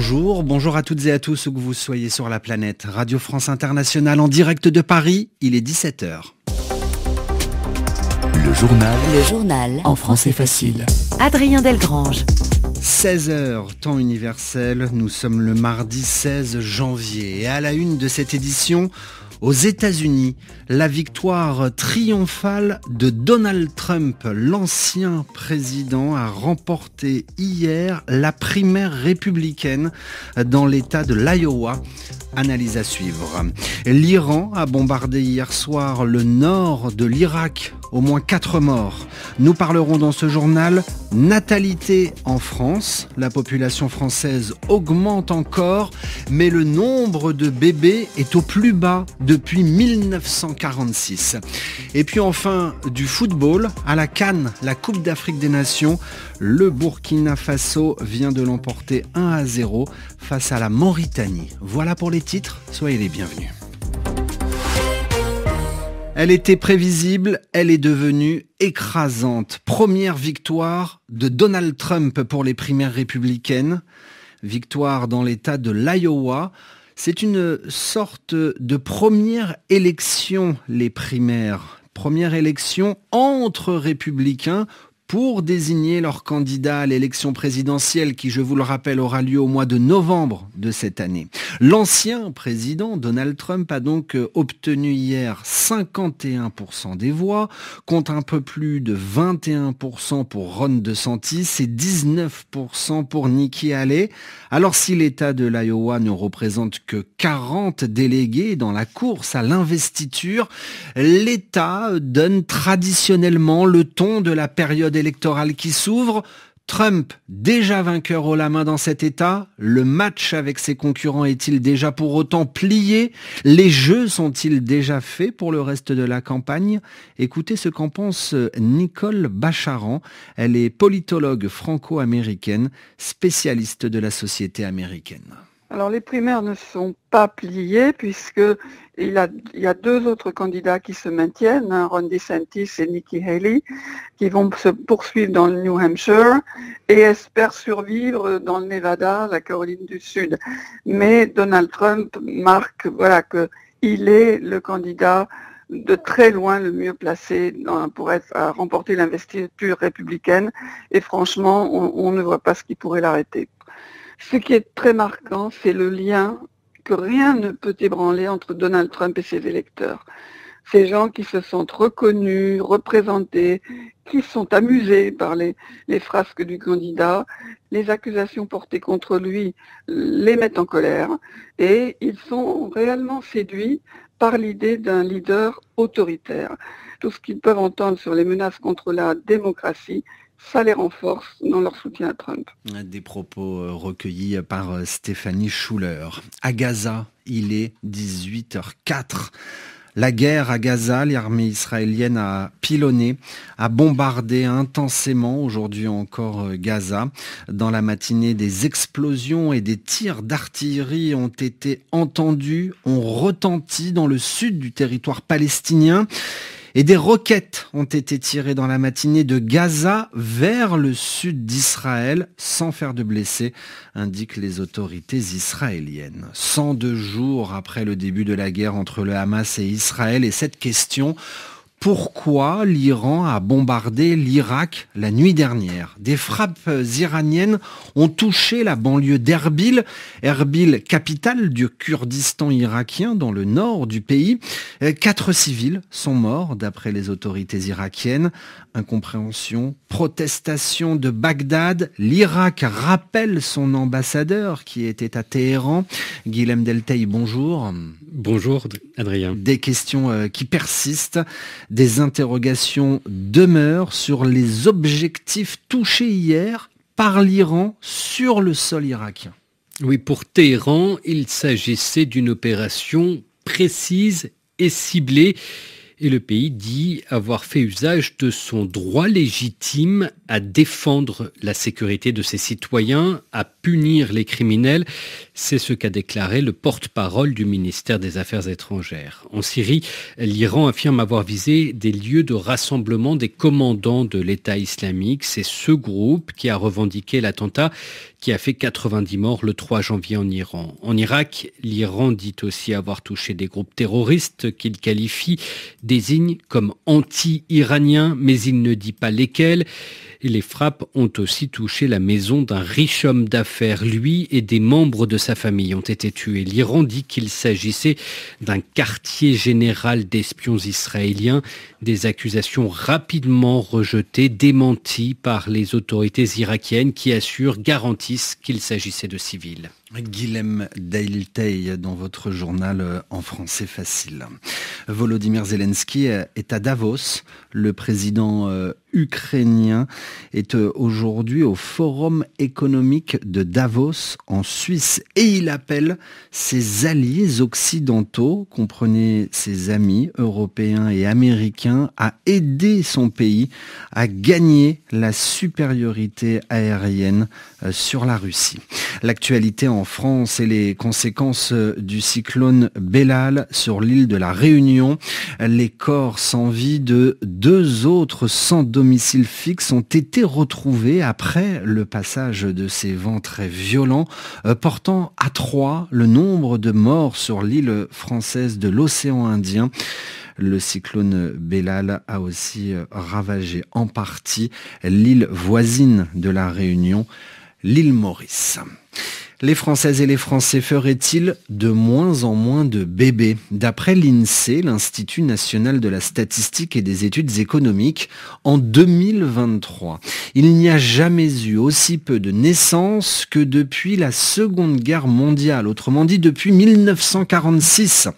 bonjour à toutes et à tous où que vous soyez sur la planète. Radio France Internationale en direct de Paris, il est 17h. Le journal en français facile. Adrien Delgrange. 16h, temps universel, nous sommes le mardi 16 janvier et à la une de cette édition, aux États-Unis, la victoire triomphale de Donald Trump, l'ancien président, a remporté hier la primaire républicaine dans l'État de l'Iowa. Analyse à suivre. L'Iran a bombardé hier soir le nord de l'Irak. Au moins 4 morts. Nous parlerons dans ce journal natalité en France. La population française augmente encore, mais le nombre de bébés est au plus bas depuis 1946. Et puis enfin, du football à la CAN, la Coupe d'Afrique des Nations. Le Burkina Faso vient de l'emporter 1-0 face à la Mauritanie. Voilà pour les titres, soyez les bienvenus. Elle était prévisible, elle est devenue écrasante. Première victoire de Donald Trump pour les primaires républicaines. Victoire dans l'État de l'Iowa. C'est une sorte de première élection, les primaires. Première élection entre républicains pour désigner leur candidat à l'élection présidentielle qui, je vous le rappelle, aura lieu au mois de novembre de cette année. L'ancien président Donald Trump a donc obtenu hier 51% des voix, contre un peu plus de 21% pour Ron DeSantis et 19% pour Nikki Haley. Alors si l'État de l'Iowa ne représente que 40 délégués dans la course à l'investiture, l'État donne traditionnellement le ton de la période électorale qui s'ouvre. Trump, déjà vainqueur haut la main dans cet État, le match avec ses concurrents est-il déjà pour autant plié? Les jeux sont-ils déjà faits pour le reste de la campagne? Écoutez ce qu'en pense Nicole Bacharan. Elle est politologue franco-américaine, spécialiste de la société américaine. Alors les primaires ne sont pas pliées puisque il y a deux autres candidats qui se maintiennent, Ron DeSantis et Nikki Haley, qui vont se poursuivre dans le New Hampshire et espèrent survivre dans le Nevada, la Caroline du Sud. Mais Donald Trump marque qu'il est le candidat de très loin le mieux placé pour remporter l'investiture républicaine et franchement, on ne voit pas ce qui pourrait l'arrêter. Ce qui est très marquant, c'est le lien que rien ne peut ébranler entre Donald Trump et ses électeurs. Ces gens qui se sentent reconnus, représentés, qui sont amusés par les frasques du candidat, les accusations portées contre lui les mettent en colère et ils sont réellement séduits par l'idée d'un leader autoritaire. Tout ce qu'ils peuvent entendre sur les menaces contre la démocratie, ça les renforce dans leur soutien à Trump. Des propos recueillis par Stéphanie Schuller. À Gaza, il est 18h04. La guerre à Gaza, l'armée israélienne a pilonné, a bombardé intensément aujourd'hui encore Gaza. Dans la matinée, des explosions et des tirs d'artillerie ont été entendus, ont retenti dans le sud du territoire palestinien. Et des roquettes ont été tirées dans la matinée de Gaza vers le sud d'Israël, sans faire de blessés, indiquent les autorités israéliennes. 102 jours après le début de la guerre entre le Hamas et Israël, et cette question: pourquoi l'Iran a bombardé l'Irak la nuit dernière? Des frappes iraniennes ont touché la banlieue d'Erbil, Erbil, capitale du Kurdistan irakien dans le nord du pays. 4 civils sont morts d'après les autorités irakiennes. Incompréhension, protestation de Bagdad. L'Irak rappelle son ambassadeur qui était à Téhéran. Guilhem Delteil, bonjour. Bonjour Adrien. Des questions qui persistent. Des interrogations demeurent sur les objectifs touchés hier par l'Iran sur le sol irakien. Oui, pour Téhéran, il s'agissait d'une opération précise et ciblée. Et le pays dit avoir fait usage de son droit légitime à défendre la sécurité de ses citoyens, à punir les criminels. C'est ce qu'a déclaré le porte-parole du ministère des Affaires étrangères. En Syrie, l'Iran affirme avoir visé des lieux de rassemblement des commandants de l'État islamique. C'est ce groupe qui a revendiqué l'attentat qui a fait 90 morts le 3 janvier en Iran. En Irak, l'Iran dit aussi avoir touché des groupes terroristes qu'il désigne comme anti-iraniens, mais il ne dit pas lesquels. Et les frappes ont aussi touché la maison d'un riche homme d'affaires. Lui et des membres de sa famille ont été tués. L'Iran dit qu'il s'agissait d'un quartier général d'espions israéliens. Des accusations rapidement rejetées, démenties par les autorités irakiennes qui garantissent qu'il s'agissait de civils. Guilhem Dailtey dans votre journal en français facile. Volodymyr Zelensky est à Davos. Le président ukrainien est aujourd'hui au Forum économique de Davos en Suisse et il appelle ses alliés occidentaux, comprenez ses amis européens et américains, à aider son pays à gagner la supériorité aérienne sur la Russie. L'actualité en France et les conséquences du cyclone Bellal sur l'île de la Réunion. Les corps sans vie de 2 autres sans domicile fixe ont été retrouvés après le passage de ces vents très violents, portant à 3 le nombre de morts sur l'île française de l'océan Indien. Le cyclone Bellal a aussi ravagé en partie l'île voisine de la Réunion, l'île Maurice. Les Françaises et les Français feraient-ils de moins en moins de bébés ? D'après l'INSEE, l'Institut national de la statistique et des études économiques, en 2023, il n'y a jamais eu aussi peu de naissances que depuis la Seconde Guerre mondiale, autrement dit depuis 1946.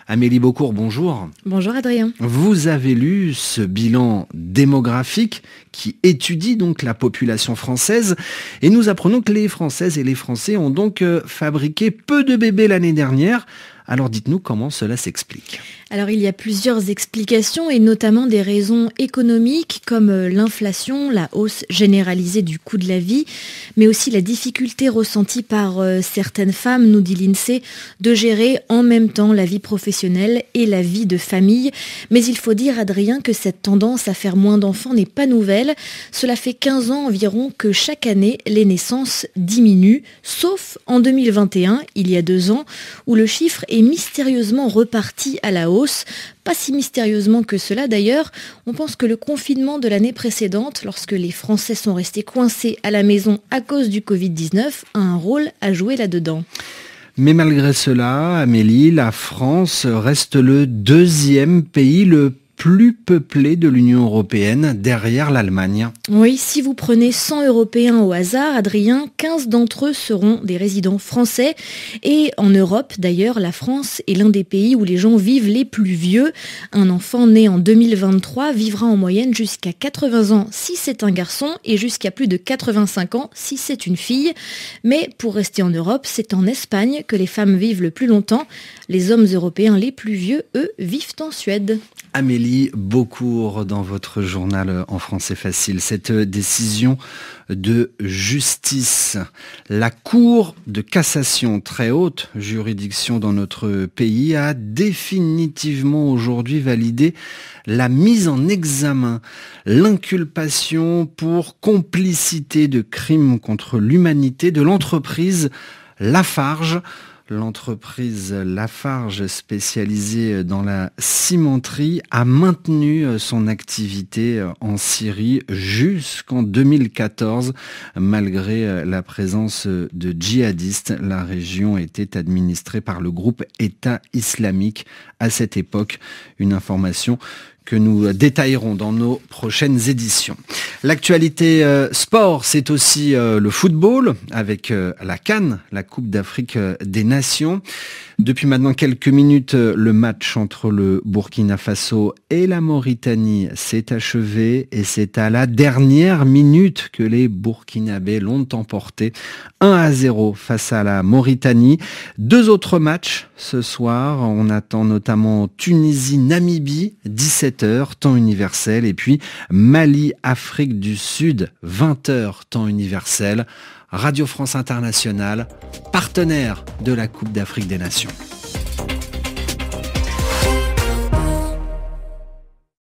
Amélie Beaucourt, bonjour. Bonjour Adrien. Vous avez lu ce bilan démographique qui étudie donc la population française et nous apprenons que les Françaises et les Français ont donc fabriqué peu de bébés l'année dernière. Alors dites-nous comment cela s'explique. Alors il y a plusieurs explications et notamment des raisons économiques comme l'inflation, la hausse généralisée du coût de la vie, mais aussi la difficulté ressentie par certaines femmes, nous dit l'INSEE, de gérer en même temps la vie professionnelle et la vie de famille. Mais il faut dire, Adrien, que cette tendance à faire moins d'enfants n'est pas nouvelle. Cela fait 15 ans environ que chaque année, les naissances diminuent, sauf en 2021, il y a 2 ans, où le chiffre est mystérieusement reparti à la hausse. Pas si mystérieusement que cela d'ailleurs. On pense que le confinement de l'année précédente, lorsque les Français sont restés coincés à la maison à cause du Covid-19, a un rôle à jouer là-dedans. Mais malgré cela, Amélie, la France reste le 2e pays le plus peuplé de l'Union européenne, derrière l'Allemagne. Oui, si vous prenez 100 Européens au hasard, Adrien, 15 d'entre eux seront des résidents français. Et en Europe, d'ailleurs, la France est l'un des pays où les gens vivent les plus vieux. Un enfant né en 2023 vivra en moyenne jusqu'à 80 ans si c'est un garçon et jusqu'à plus de 85 ans si c'est une fille. Mais pour rester en Europe, c'est en Espagne que les femmes vivent le plus longtemps. Les hommes européens les plus vieux, eux, vivent en Suède. Amélie Beaucourt dans votre journal en français facile. Cette décision de justice, la Cour de cassation, très haute juridiction dans notre pays, a définitivement aujourd'hui validé la mise en examen, l'inculpation pour complicité de crimes contre l'humanité de l'entreprise Lafarge. L'entreprise Lafarge, spécialisée dans la cimenterie, a maintenu son activité en Syrie jusqu'en 2014. Malgré la présence de djihadistes, la région était administrée par le groupe État islamique à cette époque. Une information que nous détaillerons dans nos prochaines éditions. L'actualité sport, c'est aussi le football avec la CAN, la Coupe d'Afrique des Nations. Depuis maintenant quelques minutes, le match entre le Burkina Faso et la Mauritanie s'est achevé et c'est à la dernière minute que les Burkinabés l'ont emporté 1-0 face à la Mauritanie. 2 autres matchs ce soir. On attend notamment Tunisie-Namibie, 17h, temps universel. Et puis Mali-Afrique du Sud, 20h, temps universel. Radio France Internationale, partenaire de la Coupe d'Afrique des Nations.